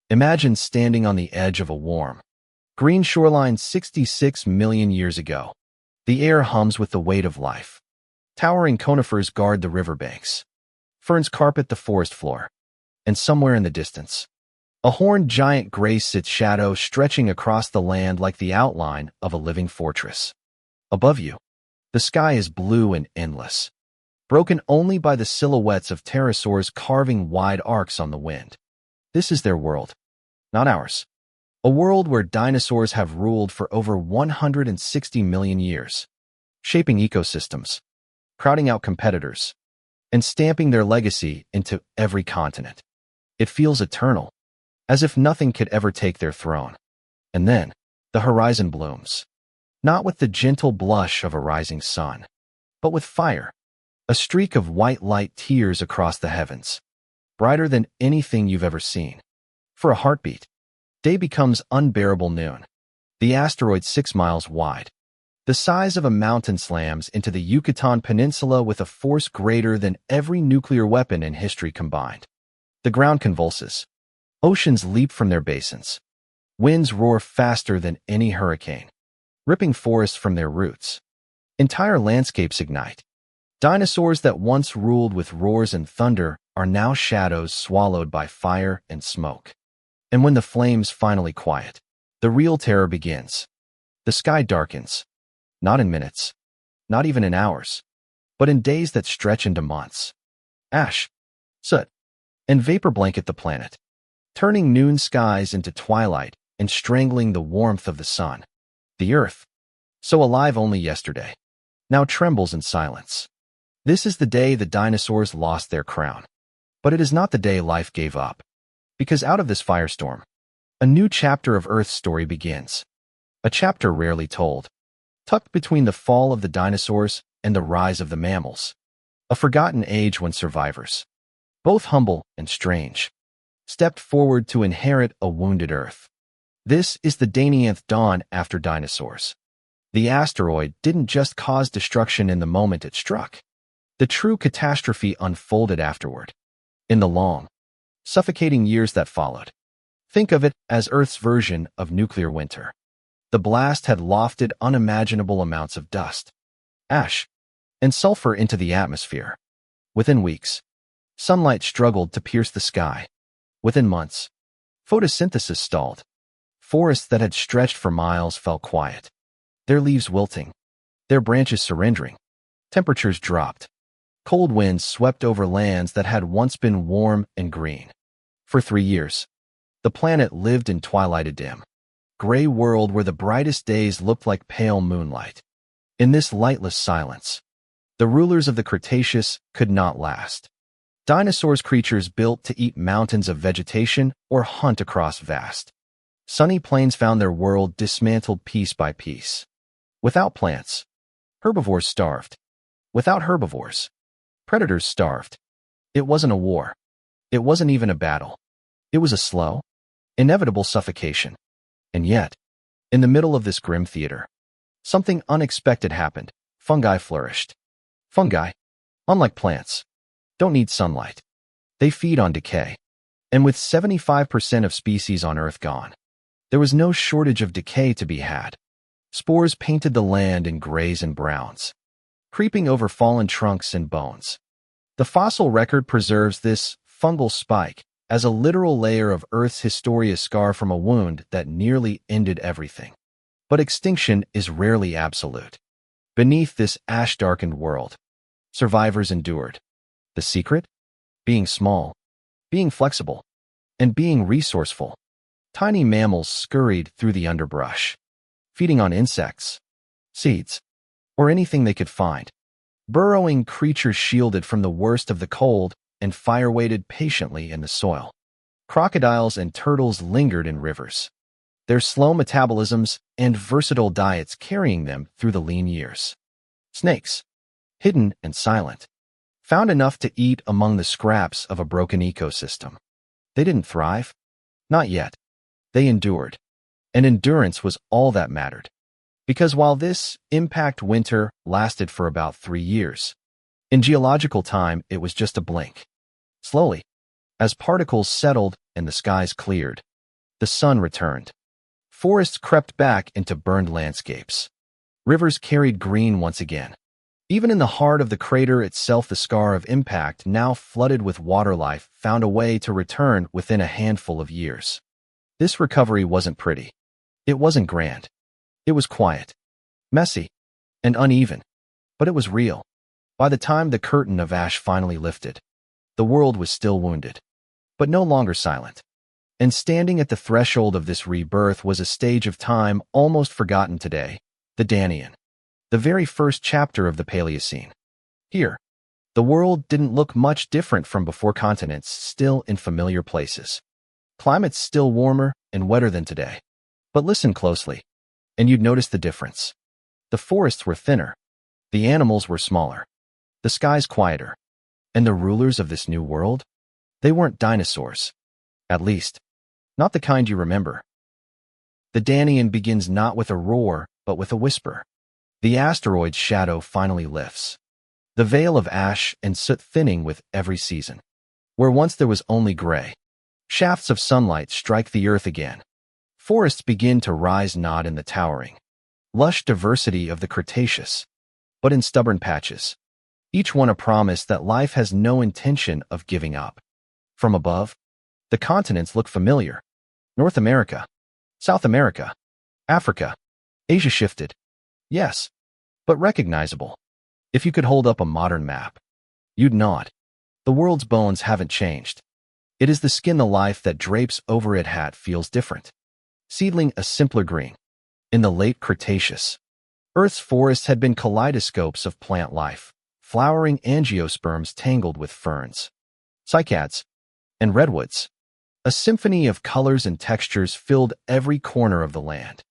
Imagine standing on the edge of a warm, green shoreline 66 million years ago. The air hums with the weight of life. Towering conifers guard the riverbanks. Ferns carpet the forest floor. And somewhere in the distance, a horned giant grazes its shadow stretching across the land like the outline of a living fortress. Above you, the sky is blue and endless, broken only by the silhouettes of pterosaurs carving wide arcs on the wind. This is their world, not ours. A world where dinosaurs have ruled for over 160 million years, shaping ecosystems, crowding out competitors, and stamping their legacy into every continent. It feels eternal, as if nothing could ever take their throne. And then, the horizon blooms, not with the gentle blush of a rising sun, but with fire. A streak of white light tears across the heavens, brighter than anything you've ever seen. For a heartbeat, day becomes unbearable noon. The asteroid 6 miles wide, the size of a mountain, slams into the Yucatan Peninsula with a force greater than every nuclear weapon in history combined. The ground convulses. Oceans leap from their basins. Winds roar faster than any hurricane, ripping forests from their roots. Entire landscapes ignite. Dinosaurs that once ruled with roars and thunder are now shadows swallowed by fire and smoke. And when the flames finally quiet, the real terror begins. The sky darkens, not in minutes, not even in hours, but in days that stretch into months. Ash, soot, and vapor blanket the planet, turning noon skies into twilight and strangling the warmth of the sun. The earth, so alive only yesterday, now trembles in silence. This is the day the dinosaurs lost their crown. But it is not the day life gave up. Because out of this firestorm, a new chapter of Earth's story begins. A chapter rarely told, tucked between the fall of the dinosaurs and the rise of the mammals. A forgotten age when survivors, both humble and strange, stepped forward to inherit a wounded Earth. This is the Danianth dawn after dinosaurs. The asteroid didn't just cause destruction in the moment it struck. The true catastrophe unfolded afterward, in the long, suffocating years that followed. Think of it as Earth's version of nuclear winter. The blast had lofted unimaginable amounts of dust, ash, and sulfur into the atmosphere. Within weeks, sunlight struggled to pierce the sky. Within months, photosynthesis stalled. Forests that had stretched for miles fell quiet, their leaves wilting, their branches surrendering. Temperatures dropped. Cold winds swept over lands that had once been warm and green. For 3 years, the planet lived in twilight, a dim, gray world where the brightest days looked like pale moonlight. In this lightless silence, the rulers of the Cretaceous could not last. Dinosaurs, creatures built to eat mountains of vegetation or hunt across vast, sunny plains, found their world dismantled piece by piece. Without plants, herbivores starved. Without herbivores, predators starved. It wasn't a war. It wasn't even a battle. It was a slow, inevitable suffocation. And yet, in the middle of this grim theater, something unexpected happened. Fungi flourished. Fungi, unlike plants, don't need sunlight. They feed on decay. And with 75% of species on Earth gone, there was no shortage of decay to be had. Spores painted the land in grays and browns, creeping over fallen trunks and bones. The fossil record preserves this fungal spike as a literal layer of Earth's history, a scar from a wound that nearly ended everything. But extinction is rarely absolute. Beneath this ash-darkened world, survivors endured. The secret? Being small, being flexible, and being resourceful. Tiny mammals scurried through the underbrush, feeding on insects, seeds, or anything they could find. Burrowing creatures shielded from the worst of the cold and fire waited patiently in the soil. Crocodiles and turtles lingered in rivers, their slow metabolisms and versatile diets carrying them through the lean years. Snakes, hidden and silent, found enough to eat among the scraps of a broken ecosystem. They didn't thrive. Not yet. They endured. And endurance was all that mattered. Because while this impact winter lasted for about 3 years, in geological time it was just a blink. Slowly, as particles settled and the skies cleared, The sun returned. Forests crept back into burned landscapes. Rivers carried green once again. Even in the heart of the crater itself, the scar of impact, now flooded with water life, found a way to return within a handful of years. This recovery wasn't pretty. It wasn't grand. It was quiet, messy, and uneven. But it was real. By the time the curtain of ash finally lifted, the world was still wounded, but no longer silent. And standing at the threshold of this rebirth was a stage of time almost forgotten today, the Danian, the very first chapter of the Paleocene. Here, the world didn't look much different from before, continents still in familiar places. Climates still warmer and wetter than today. But listen closely, and you'd notice the difference. The forests were thinner, the animals were smaller, the skies quieter, and the rulers of this new world? They weren't dinosaurs. At least, not the kind you remember. The Danian begins not with a roar, but with a whisper. The asteroid's shadow finally lifts. The veil of ash and soot thinning with every season. Where once there was only gray, shafts of sunlight strike the earth again. Forests begin to rise not in the towering, lush diversity of the Cretaceous, but in stubborn patches. Each one a promise that life has no intention of giving up. From above, the continents look familiar. North America, South America, Africa, Asia shifted. Yes, but recognizable. If you could hold up a modern map, you'd nod. The world's bones haven't changed. It is the skin, the life that drapes over it hat feels different. Seedling a simpler green. In the late Cretaceous, Earth's forests had been kaleidoscopes of plant life, flowering angiosperms tangled with ferns, cycads, and redwoods. A symphony of colors and textures filled every corner of the land.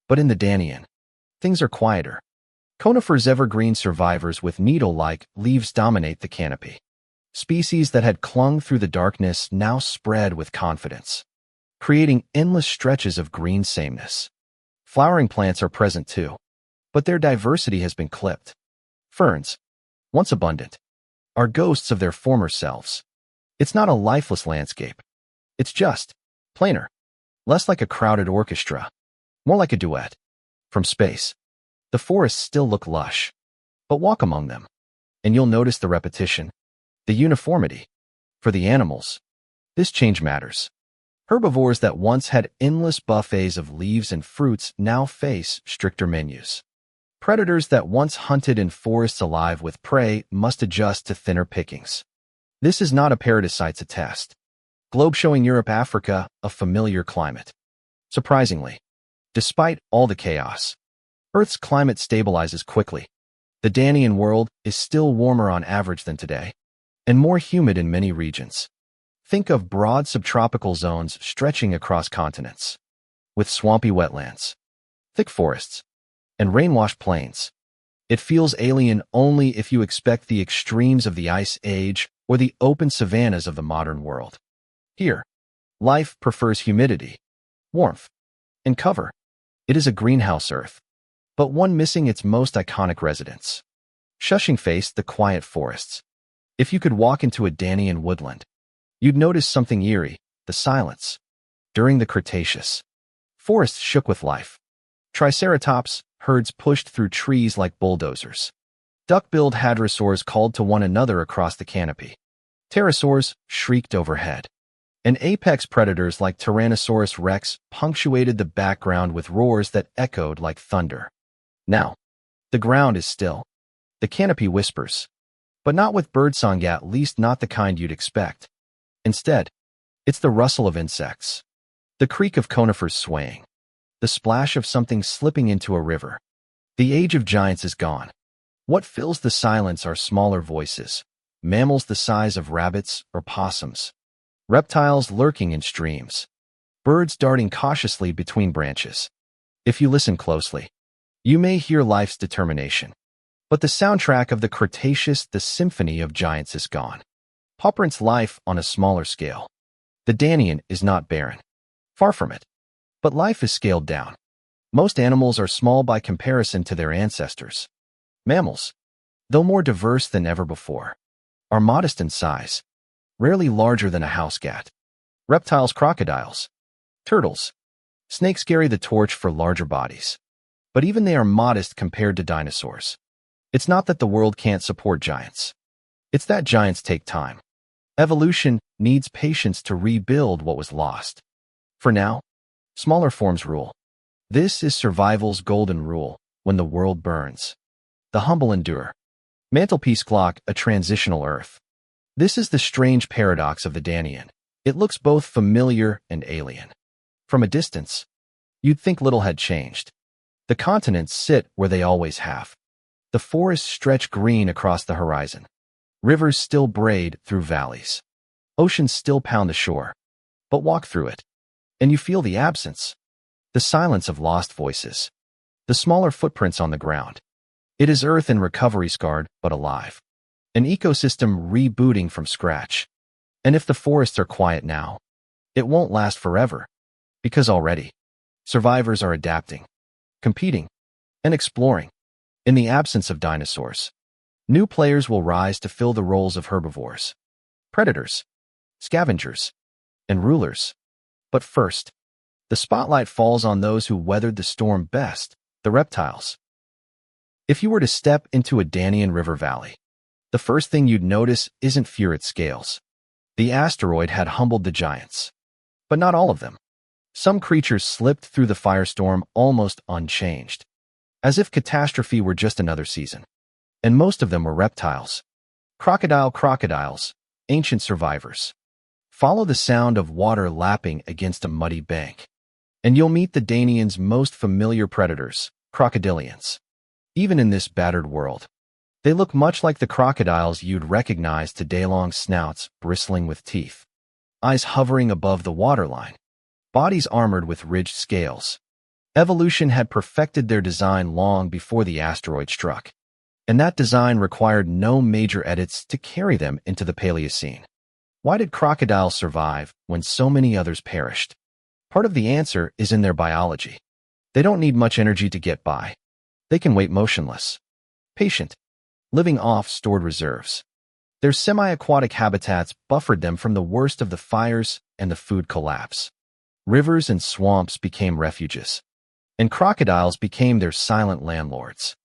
But in the Danian, things are quieter. Conifers, evergreen survivors with needle-like leaves, dominate the canopy. Species that had clung through the darkness now spread with confidence, creating endless stretches of green sameness. Flowering plants are present too, but their diversity has been clipped. Ferns, once abundant, are ghosts of their former selves. It's not a lifeless landscape. It's just plainer, less like a crowded orchestra, more like a duet. From space, the forests still look lush, but walk among them, and you'll notice the repetition, the uniformity. For the animals, this change matters. Herbivores that once had endless buffets of leaves and fruits now face stricter menus. Predators that once hunted in forests alive with prey must adjust to thinner pickings. This is not a parasite's a test. Globe showing Europe, Africa, a familiar climate. Surprisingly, despite all the chaos, Earth's climate stabilizes quickly. The Danian world is still warmer on average than today, and more humid in many regions. Think of broad subtropical zones stretching across continents, with swampy wetlands, thick forests, and rain-washed plains. It feels alien only if you expect the extremes of the Ice Age or the open savannas of the modern world. Here, life prefers humidity, warmth, and cover. It is a greenhouse Earth, but one missing its most iconic residents. Shushing face the quiet forests. If you could walk into a Danian woodland, you'd notice something eerie, the silence. During the Cretaceous, forests shook with life. Triceratops herds pushed through trees like bulldozers. Duck-billed hadrosaurs called to one another across the canopy. Pterosaurs shrieked overhead. And apex predators like Tyrannosaurus rex punctuated the background with roars that echoed like thunder. Now, the ground is still. The canopy whispers. But not with birdsong, at least not the kind you'd expect. Instead, it's the rustle of insects, the creak of conifers swaying, the splash of something slipping into a river. The age of giants is gone. What fills the silence are smaller voices, mammals the size of rabbits or possums, reptiles lurking in streams, birds darting cautiously between branches. If you listen closely, you may hear life's determination. But the soundtrack of the Cretaceous, the symphony of giants, is gone. Pauperant's life on a smaller scale. The Danian is not barren. Far from it. But life is scaled down. Most animals are small by comparison to their ancestors. Mammals, though more diverse than ever before, are modest in size, rarely larger than a house cat. Reptiles, crocodiles, Turtles. Snakes carry the torch for larger bodies. But even they are modest compared to dinosaurs. It's not that the world can't support giants. It's that giants take time. Evolution needs patience to rebuild what was lost. For now, smaller forms rule. This is survival's golden rule when the world burns. The humble endure. Mantelpiece clock, a transitional Earth. This is the strange paradox of the Danian. It looks both familiar and alien. From a distance, you'd think little had changed. The continents sit where they always have. The forests stretch green across the horizon. Rivers still braid through valleys. Oceans still pound the shore. But walk through it, and you feel the absence. The silence of lost voices. The smaller footprints on the ground. It is Earth in recovery, scarred but alive. An ecosystem rebooting from scratch. And if the forests are quiet now, it won't last forever. Because already, survivors are adapting, competing, and exploring. In the absence of dinosaurs, new players will rise to fill the roles of herbivores, predators, scavengers, and rulers. But first, the spotlight falls on those who weathered the storm best, the reptiles. If you were to step into a Danian river valley, the first thing you'd notice isn't fear at scales. The asteroid had humbled the giants. But not all of them. Some creatures slipped through the firestorm almost unchanged, as if catastrophe were just another season. And most of them were reptiles. Crocodiles, ancient survivors. Follow the sound of water lapping against a muddy bank, and you'll meet the Danians' most familiar predators, crocodilians. Even in this battered world, they look much like the crocodiles you'd recognize today, long snouts bristling with teeth, eyes hovering above the waterline, bodies armored with ridged scales. Evolution had perfected their design long before the asteroid struck, and that design required no major edits to carry them into the Paleocene. Why did crocodiles survive when so many others perished? Part of the answer is in their biology. They don't need much energy to get by. They can wait motionless, patient, living off stored reserves. Their semi-aquatic habitats buffered them from the worst of the fires and the food collapse. Rivers and swamps became refuges, and crocodiles became their silent landlords.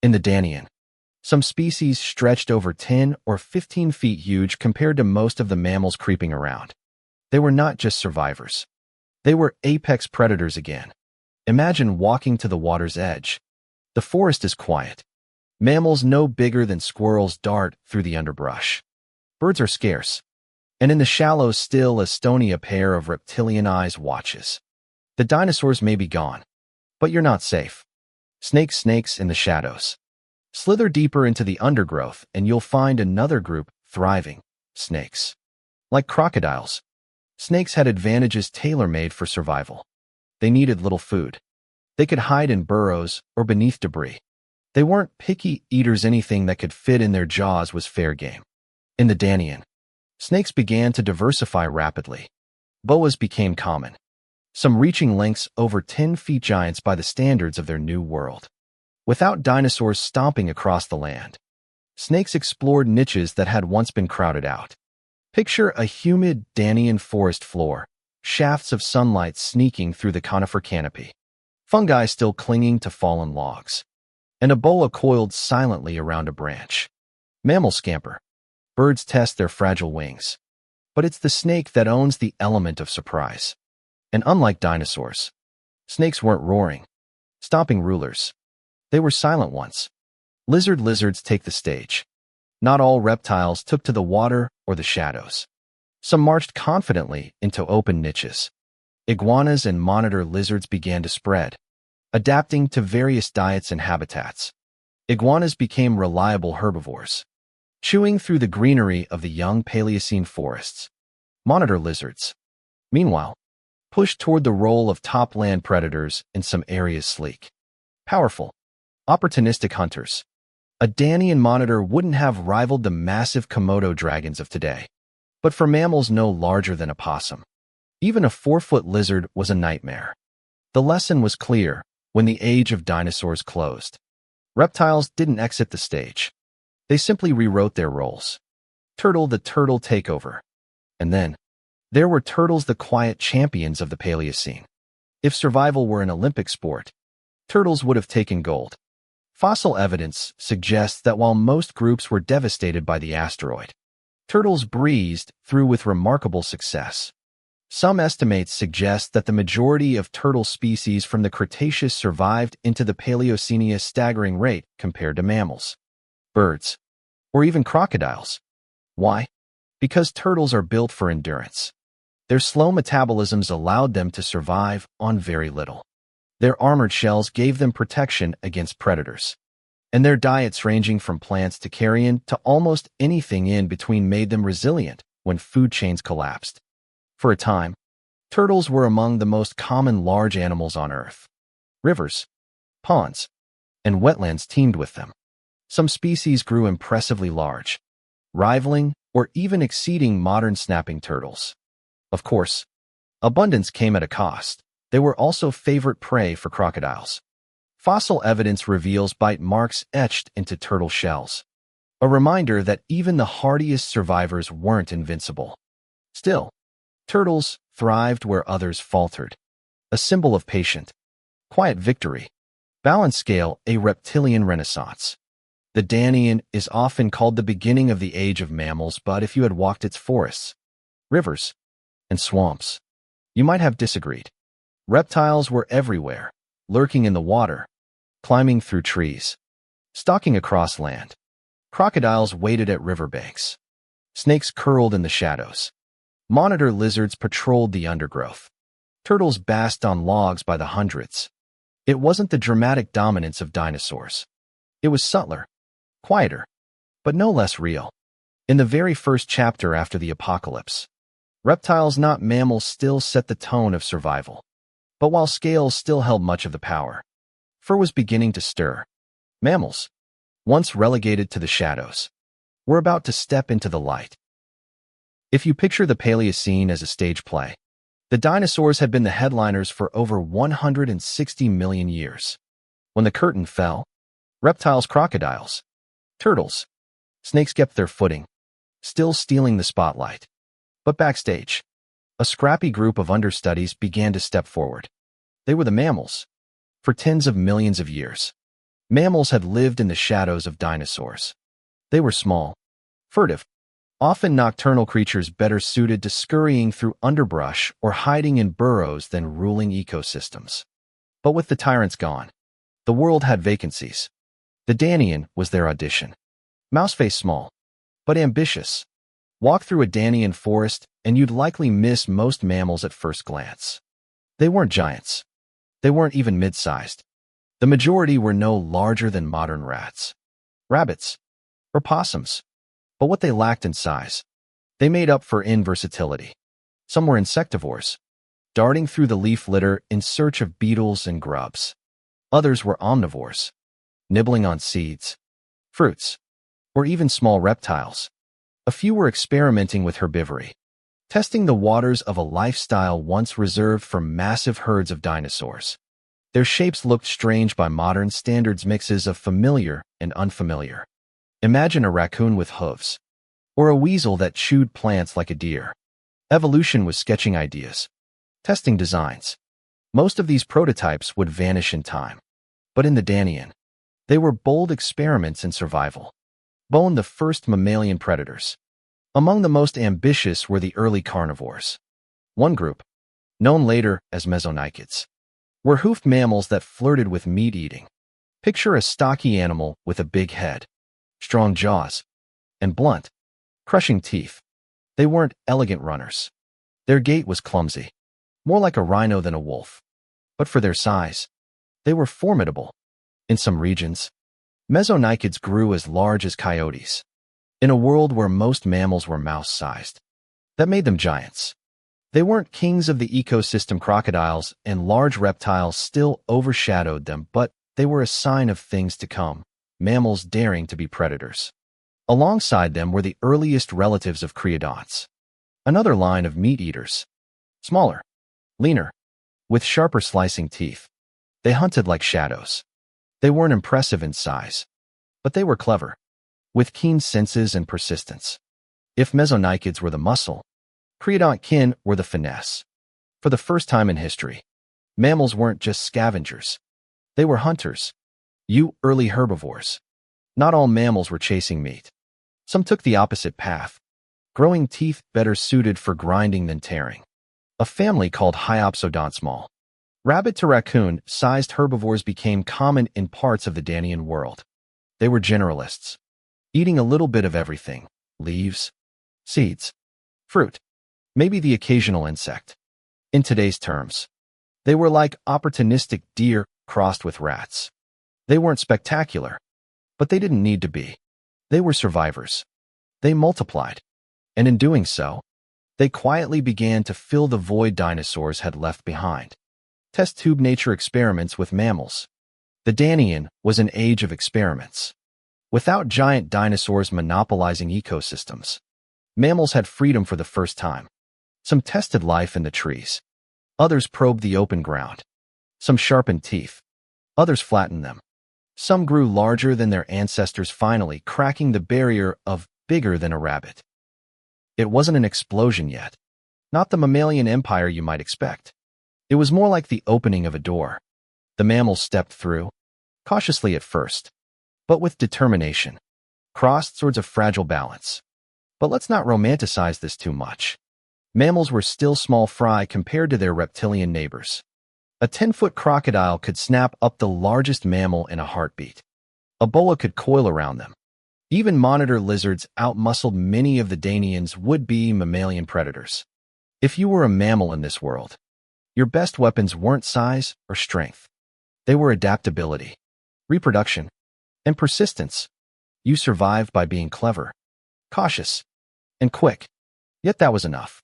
In the Danian, some species stretched over 10 or 15 feet huge compared to most of the mammals creeping around. They were not just survivors. They were apex predators again. Imagine walking to the water's edge. The forest is quiet. Mammals no bigger than squirrels dart through the underbrush. Birds are scarce. And in the shallows still as stony a pair of reptilian eyes watches. The dinosaurs may be gone, but you're not safe. Snakes in the shadows. Slither deeper into the undergrowth and you'll find another group thriving, snakes. Like crocodiles, snakes had advantages tailor-made for survival. They needed little food. They could hide in burrows or beneath debris. They weren't picky eaters. Anything that could fit in their jaws was fair game. In the Danian, snakes began to diversify rapidly. Boas became common, some reaching lengths over 10 feet, giants by the standards of their new world. Without dinosaurs stomping across the land, snakes explored niches that had once been crowded out. Picture a humid Danian forest floor, shafts of sunlight sneaking through the conifer canopy, fungi still clinging to fallen logs, and a boa coiled silently around a branch. Mammals scamper. Birds test their fragile wings. But it's the snake that owns the element of surprise. And unlike dinosaurs, snakes weren't roaring, stomping rulers. They were silent ones. Lizards take the stage. Not all reptiles took to the water or the shadows. Some marched confidently into open niches. Iguanas and monitor lizards began to spread, adapting to various diets and habitats. Iguanas became reliable herbivores, chewing through the greenery of the young Paleocene forests. Monitor lizards, meanwhile, pushed toward the role of top land predators in some areas. Sleek, powerful, opportunistic hunters. A Danian monitor wouldn't have rivaled the massive Komodo dragons of today. But for mammals no larger than a possum, even a 4-foot lizard was a nightmare. The lesson was clear when the Age of Dinosaurs closed. Reptiles didn't exit the stage. They simply rewrote their roles. The turtle takeover. And then There were turtles, the quiet champions of the Paleocene. If survival were an Olympic sport, turtles would have taken gold. Fossil evidence suggests that while most groups were devastated by the asteroid, turtles breezed through with remarkable success. Some estimates suggest that the majority of turtle species from the Cretaceous survived into the Paleocene at a staggering rate compared to mammals, birds, or even crocodiles. Why? Because turtles are built for endurance. Their slow metabolisms allowed them to survive on very little. Their armored shells gave them protection against predators, and their diets ranging from plants to carrion to almost anything in between made them resilient when food chains collapsed. For a time, turtles were among the most common large animals on Earth. Rivers, ponds, and wetlands teemed with them. Some species grew impressively large, rivaling or even exceeding modern snapping turtles. Of course, abundance came at a cost. They were also favorite prey for crocodiles. Fossil evidence reveals bite marks etched into turtle shells, a reminder that even the hardiest survivors weren't invincible. Still, turtles thrived where others faltered, a symbol of patient, quiet victory. Balance scale, a reptilian renaissance. The Danian is often called the beginning of the age of mammals, but if you had walked its forests, rivers, and swamps, you might have disagreed. Reptiles were everywhere, lurking in the water, climbing through trees, stalking across land. Crocodiles waited at riverbanks. Snakes curled in the shadows. Monitor lizards patrolled the undergrowth. Turtles basked on logs by the hundreds. It wasn't the dramatic dominance of dinosaurs. It was subtler, quieter, but no less real. In the very first chapter after the apocalypse, reptiles, not mammals, still set the tone of survival. But while scales still held much of the power, fur was beginning to stir. Mammals, once relegated to the shadows, were about to step into the light. If you picture the Paleocene as a stage play, the dinosaurs had been the headliners for over 160 million years. When the curtain fell, reptiles, crocodiles, turtles, snakes kept their footing, still stealing the spotlight. But backstage, a scrappy group of understudies began to step forward. They were the mammals. For tens of millions of years, mammals had lived in the shadows of dinosaurs. They were small, furtive, often nocturnal creatures better suited to scurrying through underbrush or hiding in burrows than ruling ecosystems. But with the tyrants gone, the world had vacancies. The Danian was their audition. Mouse-faced, small, but ambitious. Walk through a Danian forest and you'd likely miss most mammals at first glance. They weren't giants. They weren't even mid-sized. The majority were no larger than modern rats, rabbits, or possums. But what they lacked in size, they made up for in versatility. Some were insectivores, darting through the leaf litter in search of beetles and grubs. Others were omnivores, nibbling on seeds, fruits, or even small reptiles. A few were experimenting with herbivory, testing the waters of a lifestyle once reserved for massive herds of dinosaurs. Their shapes looked strange by modern standards, mixes of familiar and unfamiliar. Imagine a raccoon with hooves, or a weasel that chewed plants like a deer. Evolution was sketching ideas, testing designs. Most of these prototypes would vanish in time. But in the Danian, they were bold experiments in survival. Bone, the first mammalian predators. Among the most ambitious were the early carnivores. One group, known later as mesonychids, were hoofed mammals that flirted with meat eating. Picture a stocky animal with a big head, strong jaws, and blunt, crushing teeth. They weren't elegant runners. Their gait was clumsy, more like a rhino than a wolf. But for their size, they were formidable. In some regions, mesonychids grew as large as coyotes. In a world where most mammals were mouse-sized, that made them giants. They weren't kings of the ecosystem. Crocodiles and large reptiles still overshadowed them, but they were a sign of things to come, mammals daring to be predators. Alongside them were the earliest relatives of creodonts, another line of meat-eaters. Smaller, leaner, with sharper slicing teeth. They hunted like shadows. They weren't impressive in size, but they were clever, with keen senses and persistence. If mesonychids were the muscle, Creodontin were the finesse. For the first time in history, mammals weren't just scavengers. They were hunters. Early herbivores. Not all mammals were chasing meat. Some took the opposite path, growing teeth better suited for grinding than tearing. A family called Hyopsodonts. Rabbit to raccoon-sized herbivores became common in parts of the Danian world. They were generalists, eating a little bit of everything: leaves, seeds, fruit, maybe the occasional insect. In today's terms, they were like opportunistic deer crossed with rats. They weren't spectacular, but they didn't need to be. They were survivors. They multiplied, and in doing so, they quietly began to fill the void dinosaurs had left behind. Test tube nature experiments with mammals. The Danian was an age of experiments. Without giant dinosaurs monopolizing ecosystems, mammals had freedom for the first time. Some tested life in the trees. Others probed the open ground. Some sharpened teeth. Others flattened them. Some grew larger than their ancestors, finally cracking the barrier of bigger than a rabbit. It wasn't an explosion yet. Not the mammalian empire you might expect. It was more like the opening of a door. The mammals stepped through, cautiously at first, but with determination. Crossed swords of fragile balance. But let's not romanticize this too much. Mammals were still small fry compared to their reptilian neighbors. A 10-foot crocodile could snap up the largest mammal in a heartbeat. A boa could coil around them. Even monitor lizards outmuscled many of the Danians' would-be mammalian predators. If you were a mammal in this world, your best weapons weren't size or strength. They were adaptability, reproduction, and persistence. You survived by being clever, cautious, and quick. Yet that was enough.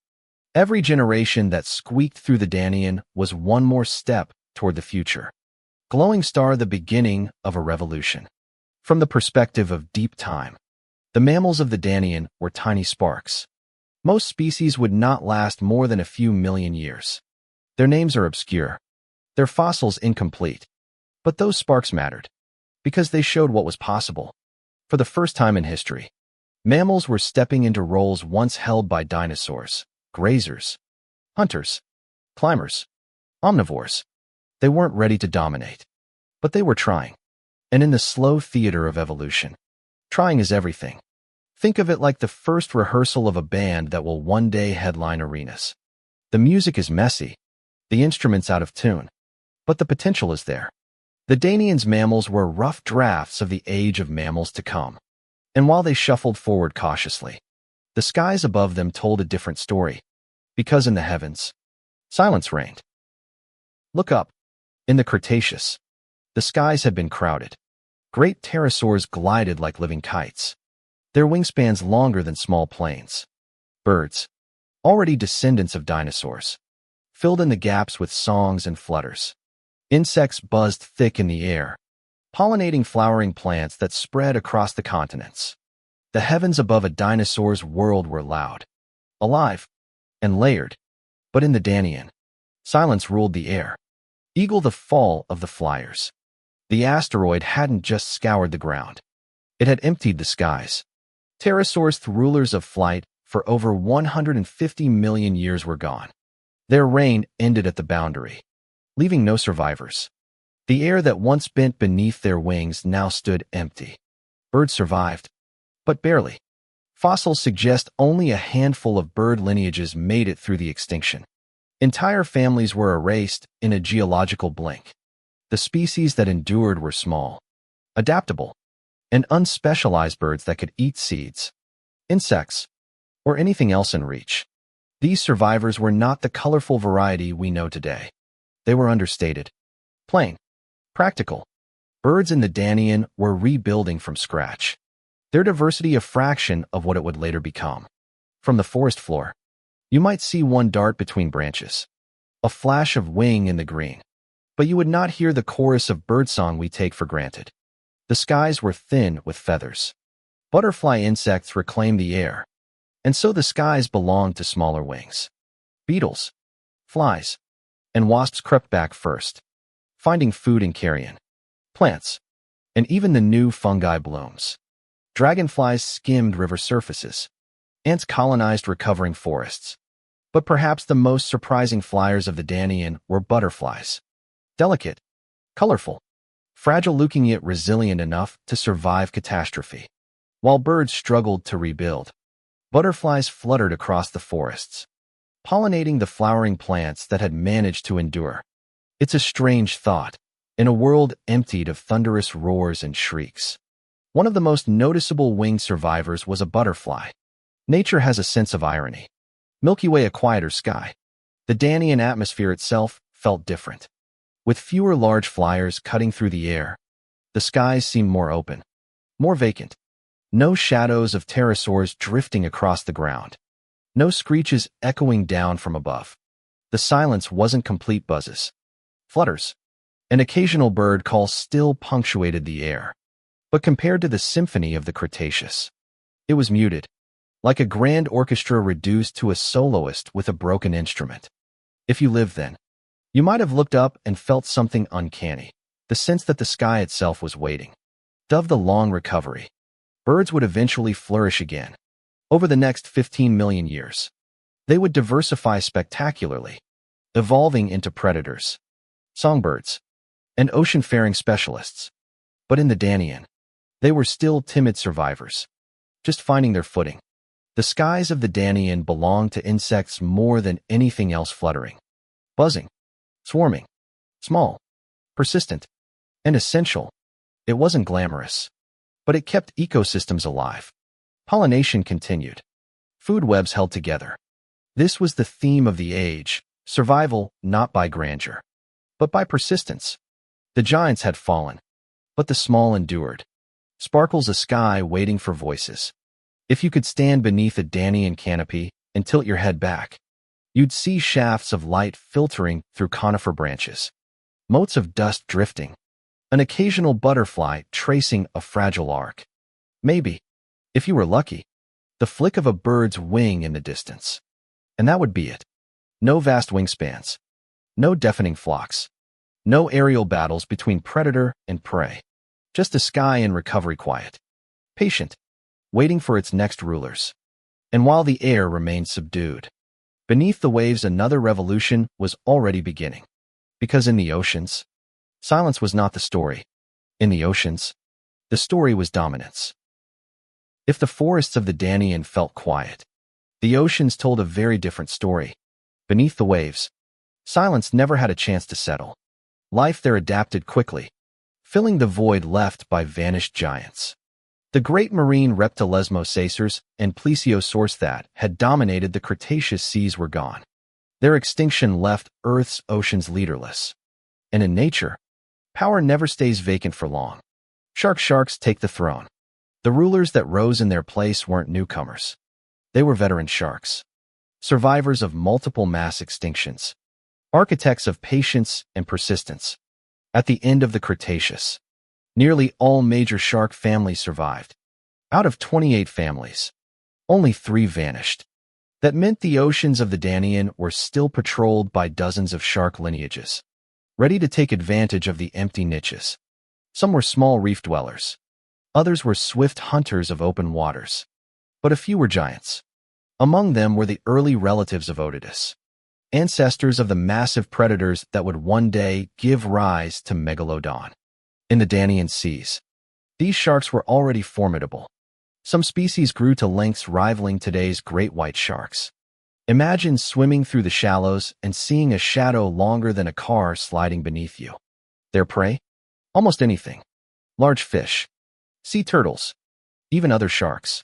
Every generation that squeaked through the Danian was one more step toward the future. Glowing star, the beginning of a revolution. From the perspective of deep time, the mammals of the Danian were tiny sparks. Most species would not last more than a few million years. Their names are obscure, their fossils incomplete. But those sparks mattered, because they showed what was possible. For the first time in history, mammals were stepping into roles once held by dinosaurs. Grazers, hunters, climbers, omnivores. They weren't ready to dominate, but they were trying. And in the slow theater of evolution, trying is everything. Think of it like the first rehearsal of a band that will one day headline arenas. The music is messy, the instruments out of tune, but the potential is there. The Danians' mammals were rough drafts of the age of mammals to come. And while they shuffled forward cautiously, the skies above them told a different story, because in the heavens, silence reigned. Look up. In the Cretaceous, the skies had been crowded. Great pterosaurs glided like living kites, their wingspans longer than small planes. Birds, already descendants of dinosaurs, filled in the gaps with songs and flutters. Insects buzzed thick in the air, pollinating flowering plants that spread across the continents. The heavens above a dinosaur's world were loud, alive, and layered. But in the Danian, silence ruled the air. Eagle, the fall of the flyers. The asteroid hadn't just scoured the ground. It had emptied the skies. Pterosaurs, rulers of flight for over 150 million years, were gone. Their reign ended at the boundary, leaving no survivors. The air that once bent beneath their wings now stood empty. Birds survived, but barely. Fossils suggest only a handful of bird lineages made it through the extinction. Entire families were erased in a geological blink. The species that endured were small, adaptable, and unspecialized birds that could eat seeds, insects, or anything else in reach. These survivors were not the colorful variety we know today. They were understated, plain, practical. Birds in the Danian were rebuilding from scratch. Their diversity a fraction of what it would later become. From the forest floor, you might see one dart between branches, a flash of wing in the green, but you would not hear the chorus of birdsong we take for granted. The skies were thin with feathers. Butterfly insects reclaimed the air, and so the skies belonged to smaller wings. Beetles, flies, and wasps crept back first, finding food in carrion, plants, and even the new fungi blooms. Dragonflies skimmed river surfaces. Ants colonized recovering forests. But perhaps the most surprising flyers of the Danian were butterflies. Delicate, colorful, fragile-looking yet resilient enough to survive catastrophe. While birds struggled to rebuild, butterflies fluttered across the forests, pollinating the flowering plants that had managed to endure. It's a strange thought, in a world emptied of thunderous roars and shrieks. One of the most noticeable winged survivors was a butterfly. Nature has a sense of irony. Milky Way a quieter sky. The Danian atmosphere itself felt different. With fewer large flyers cutting through the air, the skies seemed more open, more vacant. No shadows of pterosaurs drifting across the ground. No screeches echoing down from above. The silence wasn't complete buzzes. Flutters. An occasional bird call still punctuated the air. But compared to the symphony of the Cretaceous, it was muted, like a grand orchestra reduced to a soloist with a broken instrument. If you lived then, you might have looked up and felt something uncanny, the sense that the sky itself was waiting. Of the long recovery, birds would eventually flourish again. Over the next 15 million years, they would diversify spectacularly, evolving into predators, songbirds, and ocean-faring specialists. But in the Danian, they were still timid survivors, just finding their footing. The skies of the Danian belonged to insects more than anything else, fluttering, buzzing, swarming, small, persistent, and essential. It wasn't glamorous, but it kept ecosystems alive. Pollination continued. Food webs held together. This was the theme of the age, survival not by grandeur, but by persistence. The giants had fallen, but the small endured. Sparkles a sky waiting for voices. If you could stand beneath a Danian canopy and tilt your head back, you'd see shafts of light filtering through conifer branches, motes of dust drifting, an occasional butterfly tracing a fragile arc. Maybe, if you were lucky, the flick of a bird's wing in the distance. And that would be it. No vast wingspans, no deafening flocks, no aerial battles between predator and prey. Just a sky in recovery, quiet, patient, waiting for its next rulers. And while the air remained subdued, beneath the waves another revolution was already beginning. Because in the oceans, silence was not the story. In the oceans, the story was dominance. If the forests of the Danian felt quiet, the oceans told a very different story. Beneath the waves, silence never had a chance to settle. Life there adapted quickly, filling the void left by vanished giants. The great marine reptilesmosaurs and plesiosaurs that had dominated the Cretaceous seas were gone. Their extinction left Earth's oceans leaderless. And in nature, power never stays vacant for long. Sharks take the throne. The rulers that rose in their place weren't newcomers. They were veteran sharks, survivors of multiple mass extinctions, architects of patience and persistence. At the end of the Cretaceous, nearly all major shark families survived. Out of 28 families, only 3 vanished. That meant the oceans of the Danian were still patrolled by dozens of shark lineages, ready to take advantage of the empty niches. Some were small reef dwellers. Others were swift hunters of open waters. But a few were giants. Among them were the early relatives of Otodus, ancestors of the massive predators that would one day give rise to Megalodon. In the Danian seas, these sharks were already formidable. Some species grew to lengths rivaling today's great white sharks. Imagine swimming through the shallows and seeing a shadow longer than a car sliding beneath you. Their prey? Almost anything. Large fish, sea turtles, even other sharks.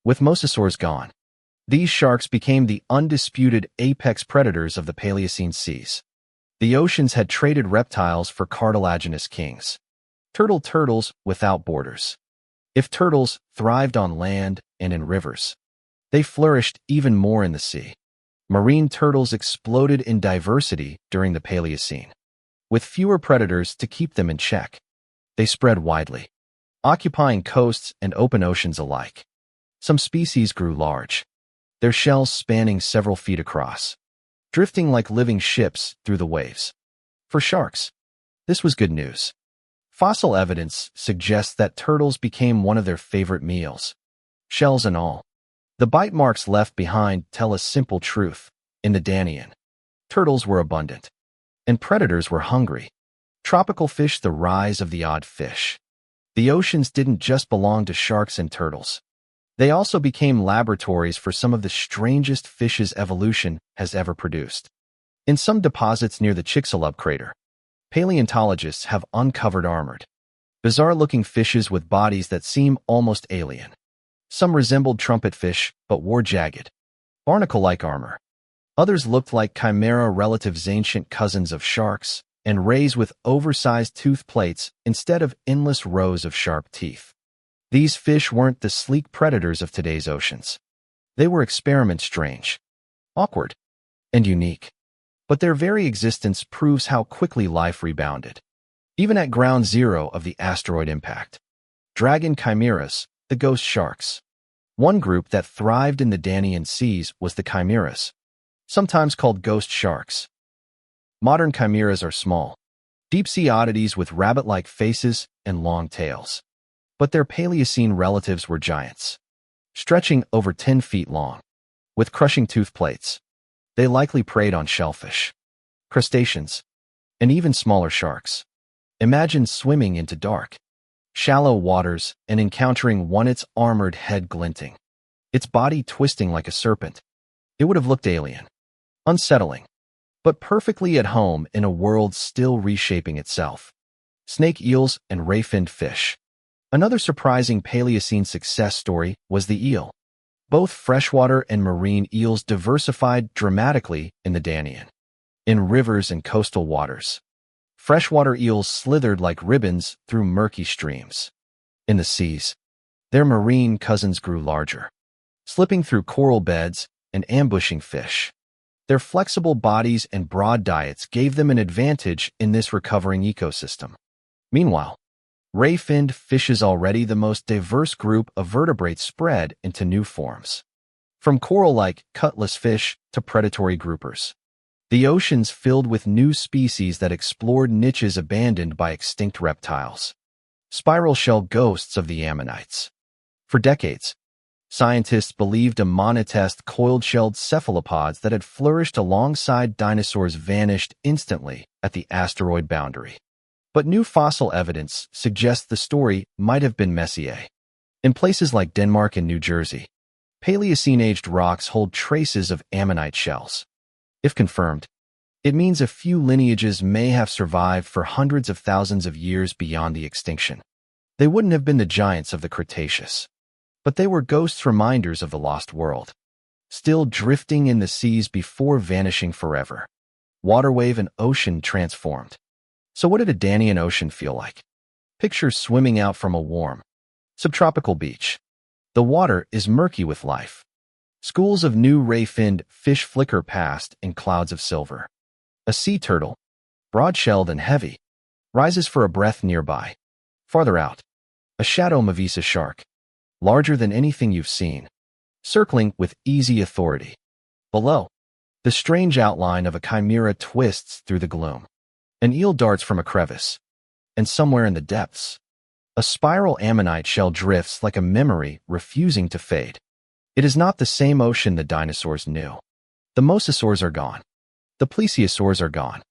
With mosasaurs gone, these sharks became the undisputed apex predators of the Paleocene seas. The oceans had traded reptiles for cartilaginous kings. Turtles without borders. If turtles thrived on land and in rivers, they flourished even more in the sea. Marine turtles exploded in diversity during the Paleocene. With fewer predators to keep them in check, they spread widely, occupying coasts and open oceans alike. Some species grew large, their shells spanning several feet across, drifting like living ships through the waves. For sharks, this was good news. Fossil evidence suggests that turtles became one of their favorite meals, shells and all. The bite marks left behind tell a simple truth. In the Danian, turtles were abundant, and predators were hungry. Tropical fish, the rise of the odd fish. The oceans didn't just belong to sharks and turtles. They also became laboratories for some of the strangest fishes evolution has ever produced. In some deposits near the Chicxulub crater, paleontologists have uncovered armored, bizarre-looking fishes with bodies that seem almost alien. Some resembled trumpetfish, but wore jagged, barnacle-like armor. Others looked like chimera relatives, ancient cousins of sharks, and rays with oversized tooth plates instead of endless rows of sharp teeth. These fish weren't the sleek predators of today's oceans. They were experiment strange, awkward, and unique. But their very existence proves how quickly life rebounded. Even at ground zero of the asteroid impact. Dragon chimeras, the ghost sharks. One group that thrived in the Danian seas was the chimeras, sometimes called ghost sharks. Modern chimeras are small, deep-sea oddities with rabbit-like faces and long tails. But their Paleocene relatives were giants, stretching over 10 feet long, with crushing tooth plates. They likely preyed on shellfish, crustaceans, and even smaller sharks. Imagine swimming into dark, shallow waters and encountering one, its armored head glinting, its body twisting like a serpent. It would have looked alien, unsettling, but perfectly at home in a world still reshaping itself. Snake eels and ray-finned fish. Another surprising Paleocene success story was the eel. Both freshwater and marine eels diversified dramatically in the Danian. In rivers and coastal waters, freshwater eels slithered like ribbons through murky streams. In the seas, their marine cousins grew larger, slipping through coral beds and ambushing fish. Their flexible bodies and broad diets gave them an advantage in this recovering ecosystem. Meanwhile, ray-finned fishes, already the most diverse group of vertebrates, spread into new forms. From coral-like cutlass fish to predatory groupers. The oceans filled with new species that explored niches abandoned by extinct reptiles. Spiral shell ghosts of the ammonites. For decades, scientists believed ammonites, coiled-shelled cephalopods that had flourished alongside dinosaurs, vanished instantly at the asteroid boundary. But new fossil evidence suggests the story might have been Messier. In places like Denmark and New Jersey, Paleocene-aged rocks hold traces of ammonite shells. If confirmed, it means a few lineages may have survived for hundreds of thousands of years beyond the extinction. They wouldn't have been the giants of the Cretaceous, but they were ghosts, reminders of the lost world, still drifting in the seas before vanishing forever. Water wave and ocean transformed. So what did a Danian ocean feel like? Picture swimming out from a warm, subtropical beach. The water is murky with life. Schools of new ray-finned fish flicker past in clouds of silver. A sea turtle, broad-shelled and heavy, rises for a breath nearby. Farther out, a shadow Mavisa shark, larger than anything you've seen, circling with easy authority. Below, the strange outline of a chimera twists through the gloom. An eel darts from a crevice, and somewhere in the depths, a spiral ammonite shell drifts like a memory refusing to fade. It is not the same ocean the dinosaurs knew. The mosasaurs are gone. The plesiosaurs are gone.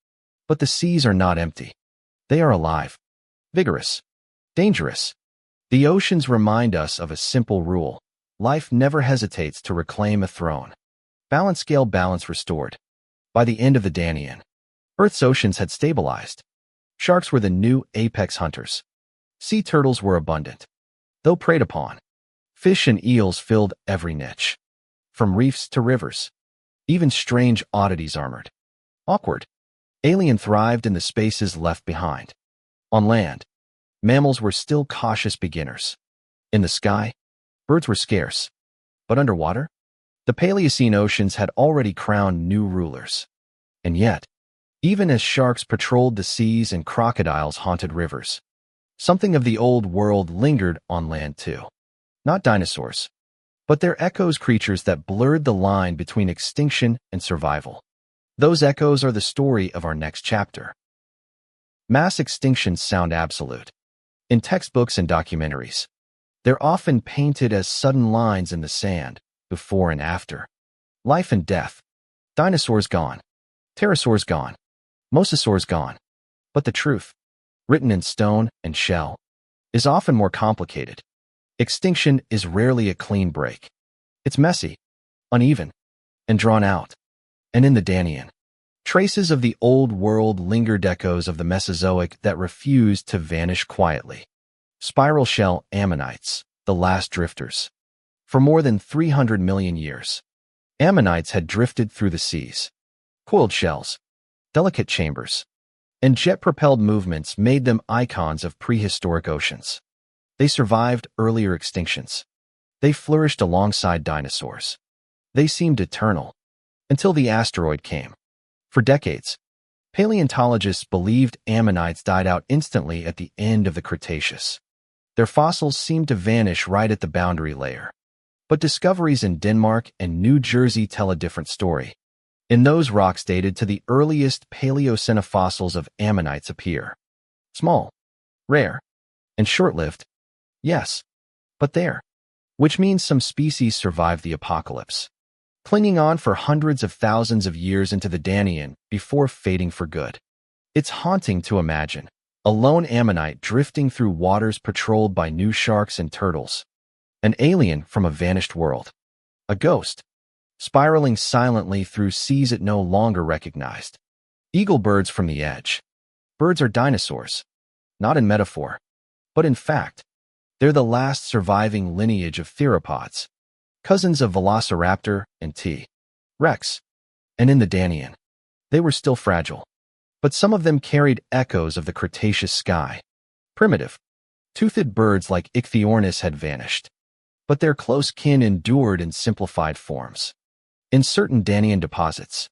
But the seas are not empty. They are alive, vigorous, dangerous. The oceans remind us of a simple rule. Life never hesitates to reclaim a throne. Balance scale, balance restored. By the end of the Danian, Earth's oceans had stabilized. Sharks were the new apex hunters. Sea turtles were abundant, though preyed upon. Fish and eels filled every niche. From reefs to rivers. Even strange oddities, armored, awkward, alien, thrived in the spaces left behind. On land, mammals were still cautious beginners. In the sky, birds were scarce. But underwater, the Paleocene oceans had already crowned new rulers. And yet, even as sharks patrolled the seas and crocodiles haunted rivers, something of the old world lingered on land too. Not dinosaurs, but their echoes, creatures that blurred the line between extinction and survival. Those echoes are the story of our next chapter. Mass extinctions sound absolute. In textbooks and documentaries, they're often painted as sudden lines in the sand, before and after. Life and death. Dinosaurs gone. Pterosaurs gone. Mosasaurs gone. But the truth, written in stone and shell, is often more complicated. Extinction is rarely a clean break. It's messy, uneven, and drawn out. And in the Danian, traces of the old world lingered, echoes of the Mesozoic that refused to vanish quietly. Spiral shell ammonites, the last drifters. For more than 300 million years, ammonites had drifted through the seas. Coiled shells, delicate chambers, and jet-propelled movements made them icons of prehistoric oceans. They survived earlier extinctions. They flourished alongside dinosaurs. They seemed eternal, until the asteroid came. For decades, paleontologists believed ammonites died out instantly at the end of the Cretaceous. Their fossils seemed to vanish right at the boundary layer. But discoveries in Denmark and New Jersey tell a different story. In those rocks dated to the earliest Paleocene, fossils of ammonites appear. Small, rare, and short-lived. Yes, but there. Which means some species survived the apocalypse, clinging on for hundreds of thousands of years into the Danian before fading for good. It's haunting to imagine a lone ammonite drifting through waters patrolled by new sharks and turtles. An alien from a vanished world. A ghost, spiraling silently through seas it no longer recognized. Eagle birds from the edge. Birds are dinosaurs, not in metaphor, but in fact. They're the last surviving lineage of theropods, cousins of Velociraptor and T. Rex. And in the Danian, they were still fragile. But some of them carried echoes of the Cretaceous sky. Primitive, toothed birds like Ichthyornis had vanished, but their close kin endured in simplified forms. In certain Danian deposits,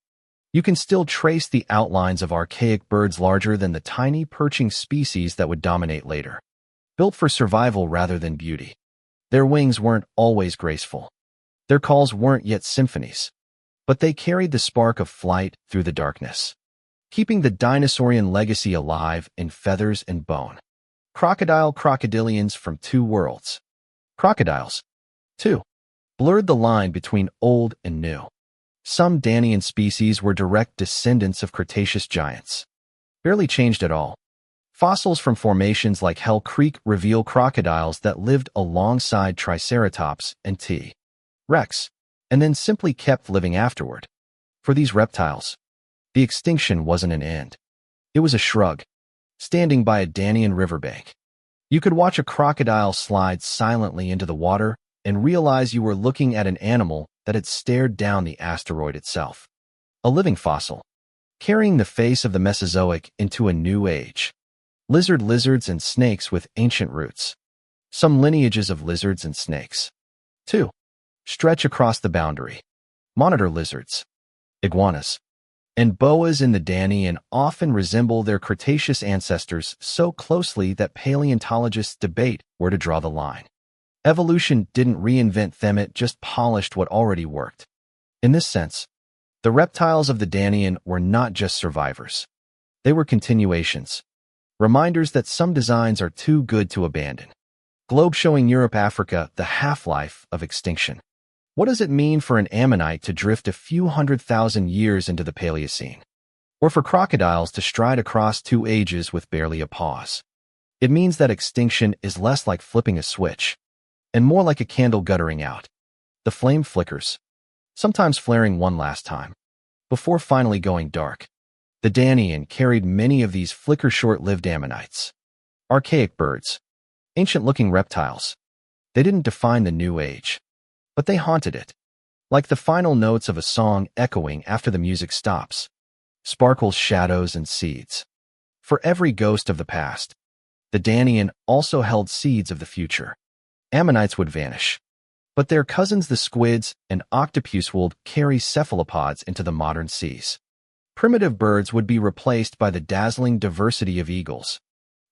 you can still trace the outlines of archaic birds larger than the tiny perching species that would dominate later. Built for survival rather than beauty. Their wings weren't always graceful. Their calls weren't yet symphonies. But they carried the spark of flight through the darkness, keeping the dinosaurian legacy alive in feathers and bone. Crocodilians from two worlds. Crocodiles, too, blurred the line between old and new. Some Danian species were direct descendants of Cretaceous giants. Barely changed at all. Fossils from formations like Hell Creek reveal crocodiles that lived alongside Triceratops and T. Rex, and then simply kept living afterward. For these reptiles, the extinction wasn't an end. It was a shrug, standing by a Danian riverbank. You could watch a crocodile slide silently into the water and realize you were looking at an animal that had stared down the asteroid itself. A living fossil, carrying the face of the Mesozoic into a new age. Lizards and snakes with ancient roots. Some lineages of lizards and snakes, too, stretch across the boundary. Monitor lizards, iguanas, and boas in the Danian often resemble their Cretaceous ancestors so closely that paleontologists debate where to draw the line. Evolution didn't reinvent them, it just polished what already worked. In this sense, the reptiles of the Danian were not just survivors. They were continuations. Reminders that some designs are too good to abandon. Globe showing Europe-Africa the half-life of extinction. What does it mean for an ammonite to drift a few 100,000 years into the Paleocene? Or for crocodiles to stride across two ages with barely a pause? It means that extinction is less like flipping a switch, and more like a candle guttering out. The flame flickers, sometimes flaring one last time, before finally going dark. The Danian carried many of these flicker short-lived ammonites. Archaic birds, ancient-looking reptiles. They didn't define the new age, but they haunted it, like the final notes of a song echoing after the music stops. Sparkles, shadows, and seeds. For every ghost of the past, the Danian also held seeds of the future. Ammonites would vanish, but their cousins the squids and octopus would carry cephalopods into the modern seas. Primitive birds would be replaced by the dazzling diversity of eagles,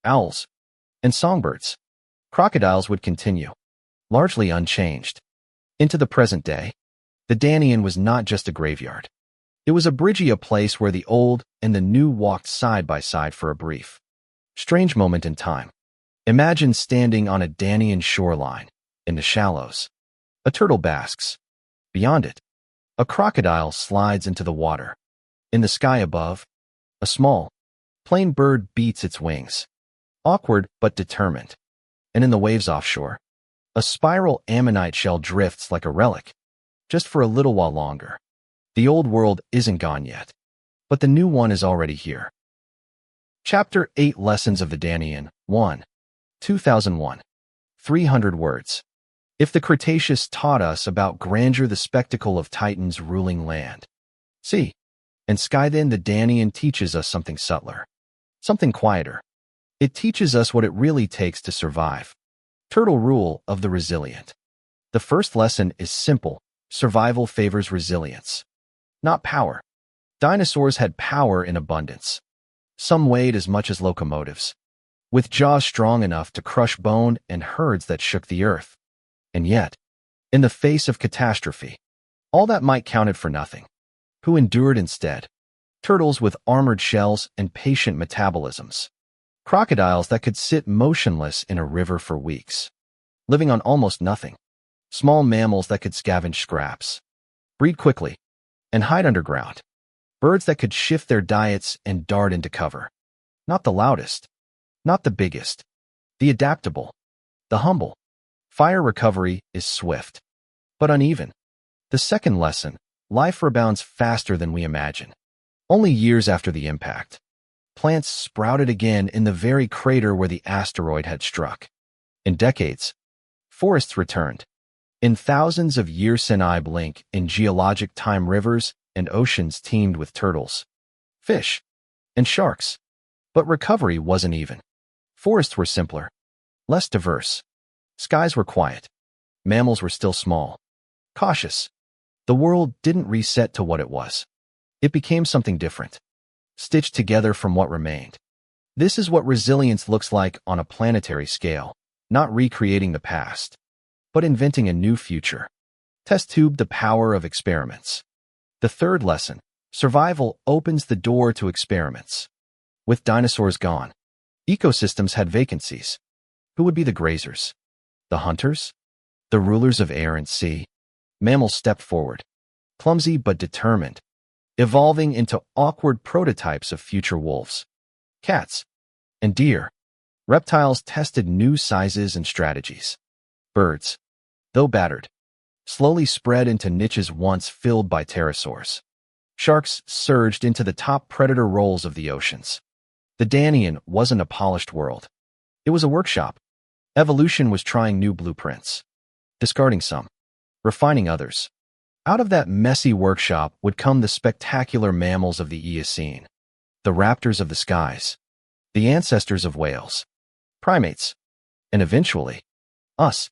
owls, and songbirds. Crocodiles would continue, largely unchanged. Into the present day, the Danian was not just a graveyard. It was a bridge, a place where the old and the new walked side by side for a brief, strange moment in time. Imagine standing on a Danian shoreline, in the shallows. A turtle basks. Beyond it, A crocodile slides into the water. In the sky above, a small, plain bird beats its wings, awkward but determined. And in the waves offshore, a spiral ammonite shell drifts like a relic, just for a little while longer. The old world isn't gone yet, but the new one is already here. Chapter 8 Lessons of the Danian 1. 2001. 300 words. If the Cretaceous taught us about grandeur, the spectacle of titans ruling land, sea, and sky, then the Danian teaches us something subtler, something quieter. It teaches us what it really takes to survive. Turtle rule of the resilient. The first lesson is simple. Survival favors resilience, not power. Dinosaurs had power in abundance. Some weighed as much as locomotives, with jaws strong enough to crush bone and herds that shook the earth. And yet, in the face of catastrophe, all that might counted for nothing. Who endured instead? Turtles with armored shells and patient metabolisms. Crocodiles that could sit motionless in a river for weeks, living on almost nothing. Small mammals that could scavenge scraps, breed quickly, and hide underground. Birds that could shift their diets and dart into cover. Not the loudest, not the biggest, the adaptable, the humble. Fire recovery is swift, but uneven. The second lesson, life rebounds faster than we imagine. Only years after the impact, plants sprouted again in the very crater where the asteroid had struck. In decades, forests returned. In thousands of years, Sinai blink in geologic time, rivers and oceans teemed with turtles, fish, and sharks. But recovery wasn't even. Forests were simpler, less diverse. Skies were quiet. Mammals were still small, cautious. The world didn't reset to what it was. It became something different, stitched together from what remained. This is what resilience looks like on a planetary scale, not recreating the past, but inventing a new future. Test tube the power of experiments. The third lesson, survival opens the door to experiments. With dinosaurs gone, ecosystems had vacancies. Who would be the grazers? The hunters? The rulers of air and sea? Mammals stepped forward, clumsy but determined, evolving into awkward prototypes of future wolves. Cats and deer. Reptiles tested new sizes and strategies. Birds, though battered, slowly spread into niches once filled by pterosaurs. Sharks surged into the top predator roles of the oceans. The Danian wasn't a polished world. It was a workshop. Evolution was trying new blueprints, discarding some, refining others. Out of that messy workshop would come the spectacular mammals of the Eocene, the raptors of the skies, the ancestors of whales, primates, and eventually, us.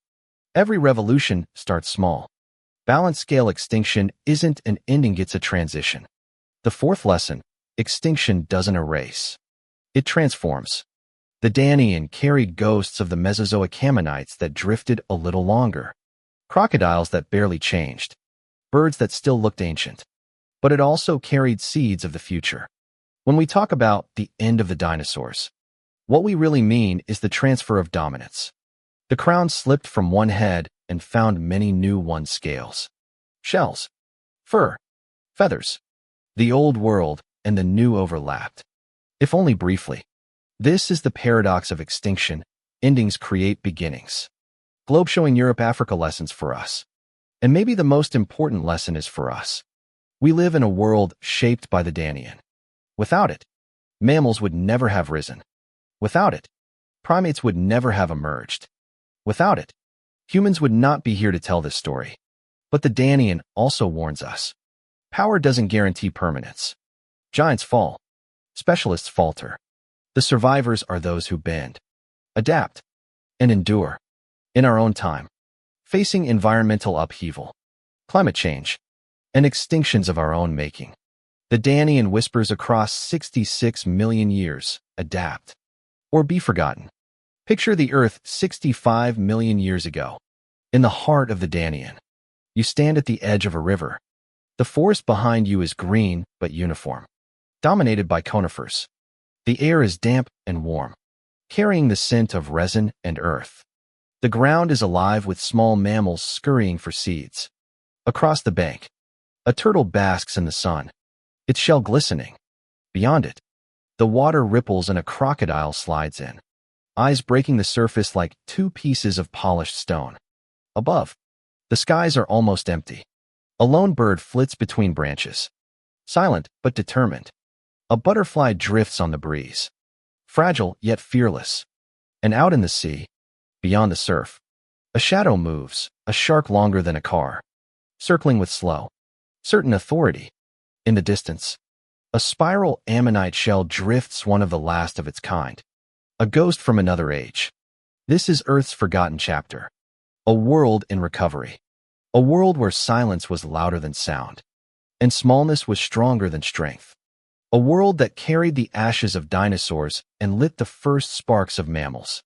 Every revolution starts small. Balanced scale extinction isn't an ending, it's a transition. The fourth lesson, extinction doesn't erase. It transforms. The Danian carried ghosts of the Mesozoic ammonites that drifted a little longer, crocodiles that barely changed, birds that still looked ancient. But it also carried seeds of the future. When we talk about the end of the dinosaurs, what we really mean is the transfer of dominance. The crown slipped from one head and found many new ones: scales, shells, fur, feathers. The old world and the new overlapped, if only briefly. This is the paradox of extinction. Endings create beginnings. Globe showing Europe-Africa lessons for us. And maybe the most important lesson is for us. We live in a world shaped by the Danian. Without it, mammals would never have risen. Without it, primates would never have emerged. Without it, humans would not be here to tell this story. But the Danian also warns us. Power doesn't guarantee permanence. Giants fall. Specialists falter. The survivors are those who bend, adapt, and endure. In our own time, facing environmental upheaval, climate change, and extinctions of our own making, the Danian whispers across 66 million years: adapt, or be forgotten. Picture the Earth 65 million years ago. In the heart of the Danian, you stand at the edge of a river. The forest behind you is green but uniform, dominated by conifers. The air is damp and warm, carrying the scent of resin and earth. The ground is alive with small mammals scurrying for seeds. Across the bank, A turtle basks in the sun, its shell glistening. Beyond it, the water ripples and a crocodile slides in, eyes breaking the surface like two pieces of polished stone. Above, the skies are almost empty. A lone bird flits between branches, silent but determined. A butterfly drifts on the breeze, fragile yet fearless. And out in the sea, beyond the surf, a shadow moves, a shark longer than a car, circling with slow, certain authority. In the distance, a spiral ammonite shell drifts, one of the last of its kind, a ghost from another age. This is Earth's forgotten chapter, a world in recovery, a world where silence was louder than sound, and smallness was stronger than strength, a world that carried the ashes of dinosaurs and lit the first sparks of mammals.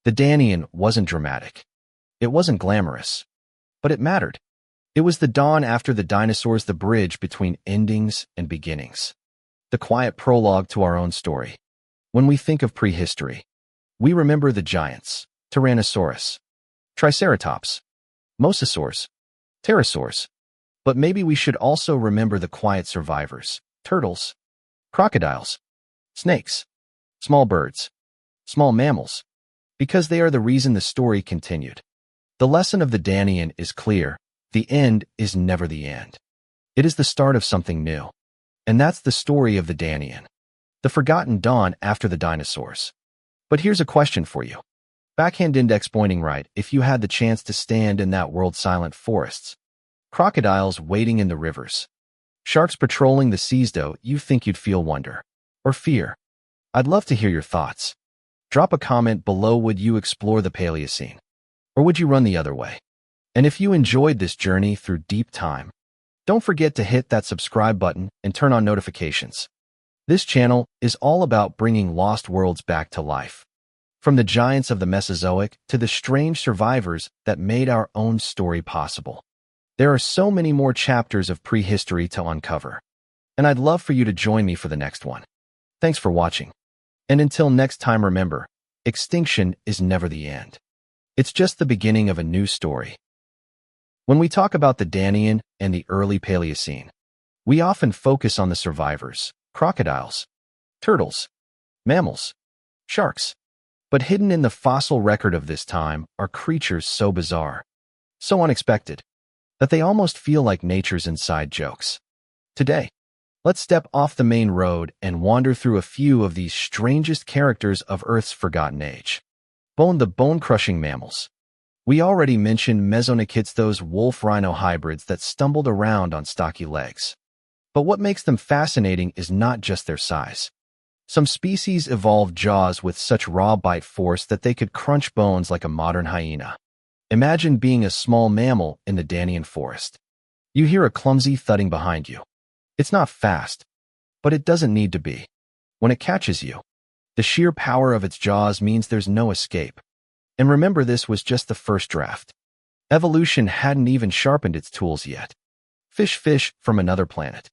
The Danian wasn't dramatic. It wasn't glamorous, but it mattered. It was the dawn after the dinosaurs, the bridge between endings and beginnings, the quiet prologue to our own story. When we think of prehistory, we remember the giants, Tyrannosaurus, Triceratops, Mosasaurs, pterosaurs. But maybe we should also remember the quiet survivors, turtles, crocodiles, snakes, small birds, small mammals, because they are the reason the story continued. The lesson of the Danian is clear. The end is never the end. It is the start of something new. And that's the story of the Danian, the forgotten dawn after the dinosaurs. But here's a question for you. Backhand index pointing right. If you had the chance to stand in that world's silent forests, crocodiles wading in the rivers, sharks patrolling the seas, do you think you'd feel wonder or fear? I'd love to hear your thoughts. Drop a comment below. Would you explore the Paleocene, or would you run the other way? And if you enjoyed this journey through deep time, don't forget to hit that subscribe button and turn on notifications. This channel is all about bringing lost worlds back to life, from the giants of the Mesozoic to the strange survivors that made our own story possible. There are so many more chapters of prehistory to uncover, and I'd love for you to join me for the next one. Thanks for watching. And until next time, remember, extinction is never the end. It's just the beginning of a new story. When we talk about the Danian and the early Paleocene, we often focus on the survivors, crocodiles, turtles, mammals, sharks. But hidden in the fossil record of this time are creatures so bizarre, so unexpected, that they almost feel like nature's inside jokes. Today, let's step off the main road and wander through a few of these strangest characters of Earth's forgotten age. The bone-crushing mammals. We already mentioned Mesonychits, those wolf-rhino hybrids that stumbled around on stocky legs. But what makes them fascinating is not just their size. Some species evolved jaws with such raw bite force that they could crunch bones like a modern hyena. Imagine being a small mammal in the Danian forest. You hear a clumsy thudding behind you. It's not fast, but it doesn't need to be. When it catches you, the sheer power of its jaws means there's no escape. And remember, this was just the first draft. Evolution hadn't even sharpened its tools yet. Fish from another planet.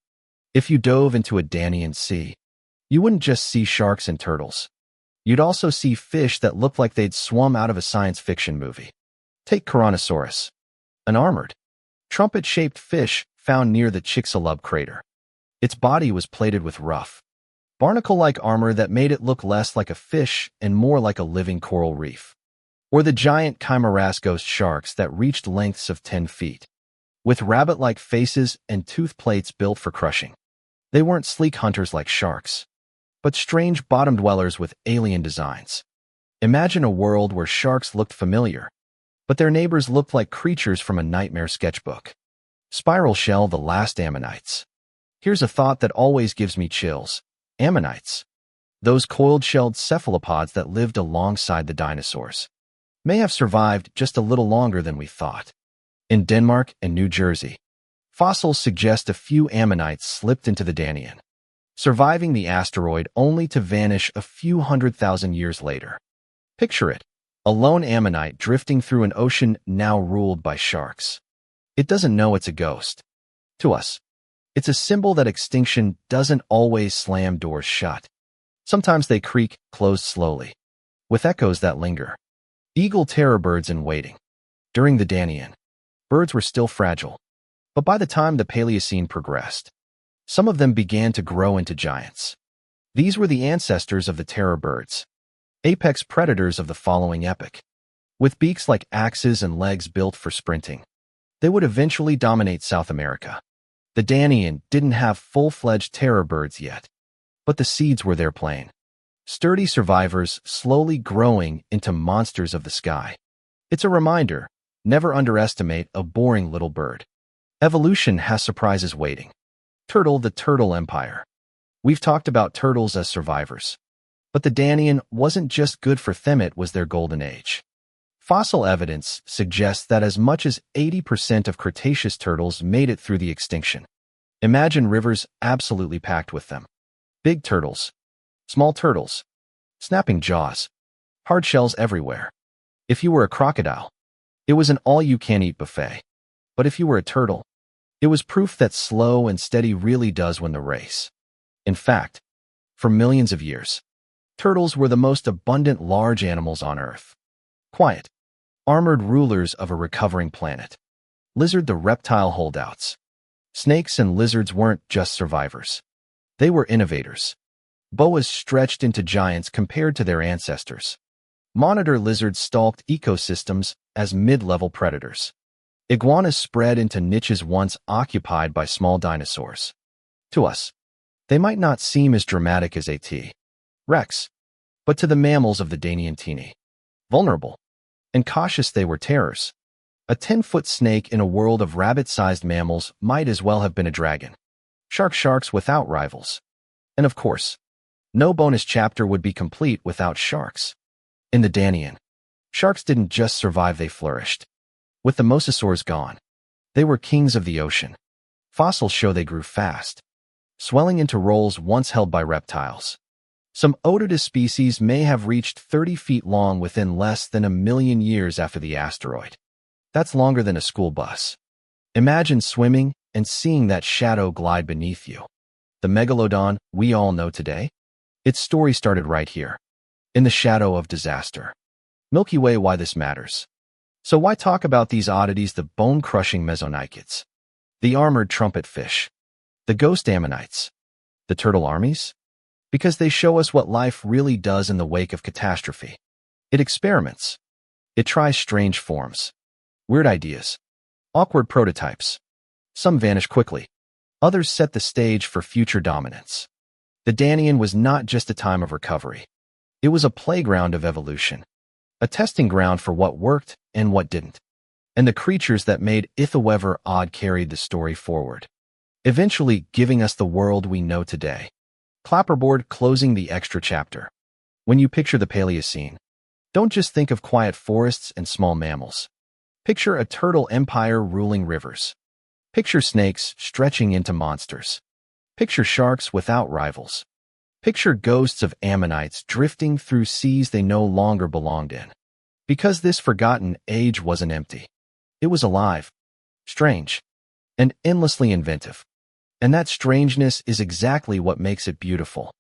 If you dove into a Danian sea, you wouldn't just see sharks and turtles. You'd also see fish that looked like they'd swum out of a science fiction movie. Take Tyrannosaurus, an armored, trumpet-shaped fish found near the Chicxulub crater. Its body was plated with rough, barnacle-like armor that made it look less like a fish and more like a living coral reef. Or the giant Chimaeras ghost sharks that reached lengths of 10 feet, with rabbit-like faces and tooth plates built for crushing. They weren't sleek hunters like sharks, but strange bottom dwellers with alien designs. Imagine a world where sharks looked familiar, but their neighbors looked like creatures from a nightmare sketchbook. Spiral shell, the last ammonites. Here's a thought that always gives me chills. Ammonites, those coiled-shelled cephalopods that lived alongside the dinosaurs, may have survived just a little longer than we thought. In Denmark and New Jersey, fossils suggest a few ammonites slipped into the Danian, surviving the asteroid only to vanish a few 100,000 years later. Picture it, a lone ammonite drifting through an ocean now ruled by sharks. It doesn't know it's a ghost. To us, it's a symbol that extinction doesn't always slam doors shut. Sometimes they creak closed slowly, with echoes that linger. Eagle terror birds in waiting. During the Danian, birds were still fragile. But by the time the Paleocene progressed, some of them began to grow into giants. These were the ancestors of the terror birds, apex predators of the following epoch. With beaks like axes and legs built for sprinting, they would eventually dominate South America. The Danian didn't have full-fledged terror birds yet, but the seeds were there plain. Sturdy survivors slowly growing into monsters of the sky. It's a reminder, never underestimate a boring little bird. Evolution has surprises waiting. The turtle empire. We've talked about turtles as survivors. But the Danian wasn't just good for them, it was their golden age. Fossil evidence suggests that as much as 80% of Cretaceous turtles made it through the extinction. Imagine rivers absolutely packed with them. Big turtles, small turtles, snapping jaws, hard shells everywhere. If you were a crocodile, it was an all-you-can-eat buffet. But if you were a turtle, it was proof that slow and steady really does win the race. In fact, for millions of years, turtles were the most abundant large animals on Earth. Quiet, armored rulers of a recovering planet. The reptile holdouts. Snakes and lizards weren't just survivors. They were innovators. Boas stretched into giants compared to their ancestors. Monitor lizards stalked ecosystems as mid-level predators. Iguanas spread into niches once occupied by small dinosaurs. To us, they might not seem as dramatic as a T-Rex, but to the mammals of the Danian teeny, vulnerable and cautious, they were terrors. A 10-foot snake in a world of rabbit-sized mammals might as well have been a dragon. Sharks without rivals. And of course, no bonus chapter would be complete without sharks. In the Danian, sharks didn't just survive, they flourished. With the mosasaurs gone, they were kings of the ocean. Fossils show they grew fast, swelling into roles once held by reptiles. Some otodus species may have reached 30 feet long within less than 1 million years after the asteroid. That's longer than a school bus. Imagine swimming and seeing that shadow glide beneath you. The megalodon we all know today? Its story started right here, in the shadow of disaster. Milky Way, why this matters. So why talk about these oddities? The bone-crushing mesonychids, the armored trumpet fish, the ghost ammonites, the turtle armies? Because they show us what life really does in the wake of catastrophe. It experiments. It tries strange forms, weird ideas, awkward prototypes. Some vanish quickly. Others set the stage for future dominance. The Danian was not just a time of recovery. It was a playground of evolution, a testing ground for what worked and what didn't. And the creatures that made it, however odd, carried the story forward, eventually giving us the world we know today. Clapperboard closing the extra chapter. When you picture the Paleocene, don't just think of quiet forests and small mammals. Picture a turtle empire ruling rivers. Picture snakes stretching into monsters. Picture sharks without rivals. Picture ghosts of ammonites drifting through seas they no longer belonged in. Because this forgotten age wasn't empty. It was alive, strange, and endlessly inventive. And that strangeness is exactly what makes it beautiful.